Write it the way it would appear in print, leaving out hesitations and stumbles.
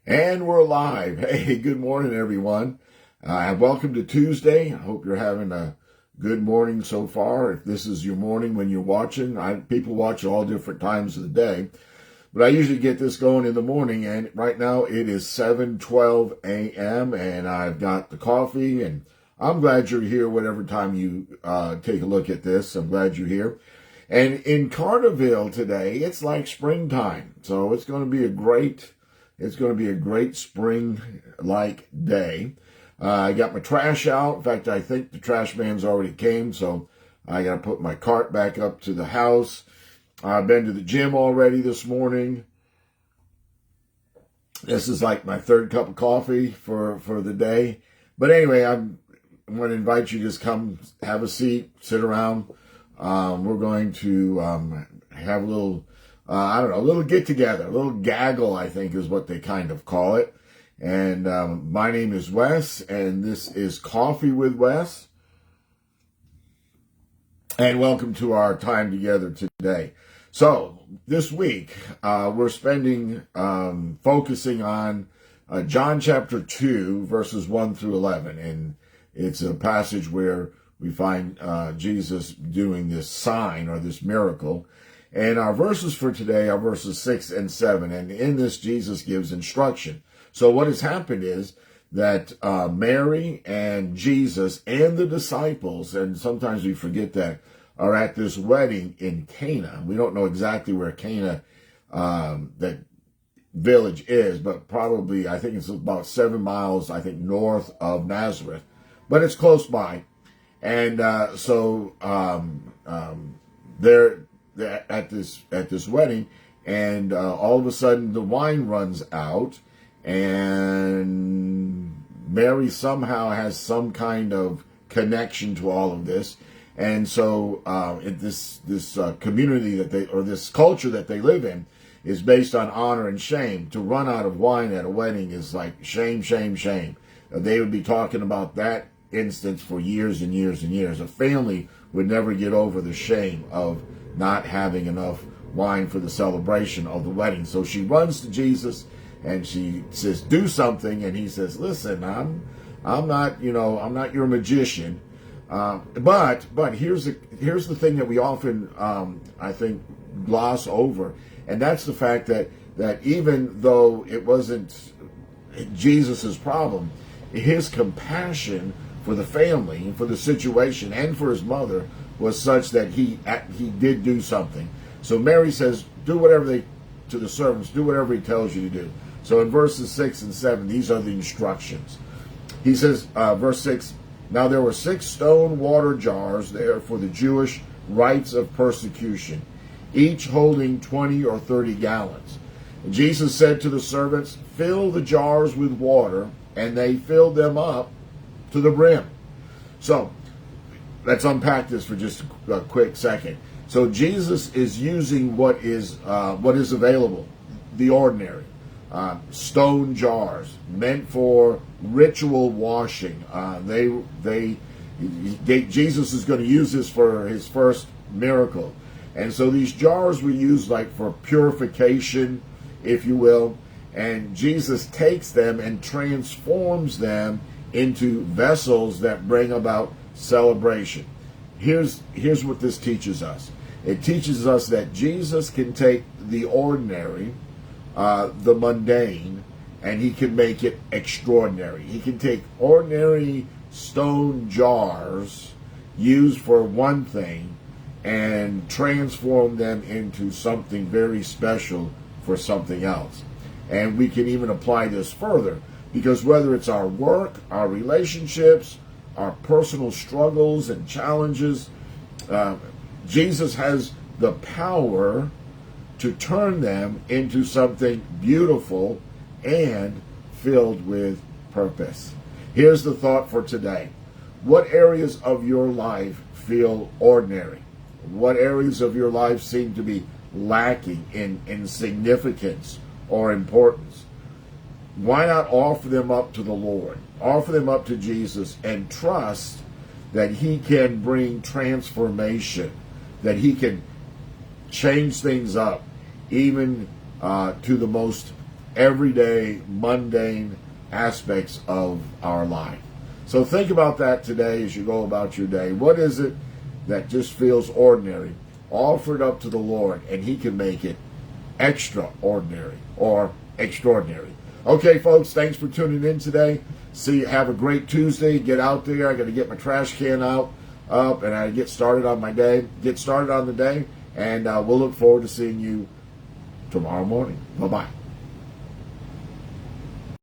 And we're live. Hey, good morning, everyone. Welcome to Tuesday. I hope you're having a good morning so far. If this is your morning when you're watching, people watch all different times of the day. But I usually get this going in the morning, and right now it is 7:12 a.m., and I've got the coffee, and I'm glad you're here whatever time you take a look at this. I'm glad you're here. And in Carterville today, it's like springtime, so it's going to be a great spring-like day. I got my trash out. In fact, I think the trash man's already came, so I got to put my cart back up to the house. I've been to the gym already this morning. This is like my third cup of coffee for the day. But anyway, I'm going to invite you to just come have a seat, sit around. We're going to have a little... a little get-together, a little gaggle, I think is what they kind of call it. And my name is Wes, and this is Coffee with Wes. And welcome to our time together today. So, this week, we're focusing on John chapter 2, verses 1 through 11. And it's a passage where we find Jesus doing this sign or this miracle. And our verses for today are verses 6 and 7. And in this, Jesus gives instruction. So what has happened is that Mary and Jesus and the disciples, and sometimes we forget that, are at this wedding in Cana. We don't know exactly where Cana, that village is, but probably, I think it's about 7 miles, north of Nazareth. But it's close by. And they're at this wedding, and all of a sudden the wine runs out, and Mary somehow has some kind of connection to all of this, and so this community this culture that they live in is based on honor and shame. To run out of wine at a wedding is like shame, shame, shame. They would be talking about that instance for years and years and years. A family would never get over the shame of not having enough wine for the celebration of the wedding. So she runs to Jesus and she says, "Do something." And he says, "Listen, I'm not your magician, but here's the thing that we often I think gloss over, and that's the fact that even though it wasn't Jesus's problem, his compassion for the family and for the situation and for his mother was such that he did do something." So Mary says, to the servants, do whatever he tells you to do. So in verses 6 and 7, these are the instructions. He says, verse 6, "Now there were 6 stone water jars there for the Jewish rites of persecution, each holding 20 or 30 gallons. And Jesus said to the servants, 'Fill the jars with water,' and they filled them up to the brim." So let's unpack this for just a quick second. So Jesus is using what is available, the ordinary, stone jars meant for ritual washing. Jesus is going to use this for his first miracle, and so these jars were used like for purification, if you will. And Jesus takes them and transforms them into vessels that bring about celebration. Here's what this teaches us. It teaches us that Jesus can take the ordinary, the mundane, and he can make it extraordinary. He can take ordinary stone jars used for one thing and transform them into something very special for something else. And we can even apply this further, because whether it's our work, our relationships, our personal struggles and challenges, Jesus has the power to turn them into something beautiful and filled with purpose. Here's the thought for today. What areas of your life feel ordinary? What areas of your life seem to be lacking in significance or importance? Why not offer them up to the Lord? Offer them up to Jesus and trust that he can bring transformation, that he can change things up, even to the most everyday, mundane aspects of our life. So think about that today as you go about your day. What is it that just feels ordinary? Offer it up to the Lord, and He can make it extraordinary or extraordinary. Okay, folks, thanks for tuning in today. Have a great Tuesday. Get out there. I got to get my trash can up, and I get started on my day. Get started on the day, and we'll look forward to seeing you tomorrow morning. Bye-bye.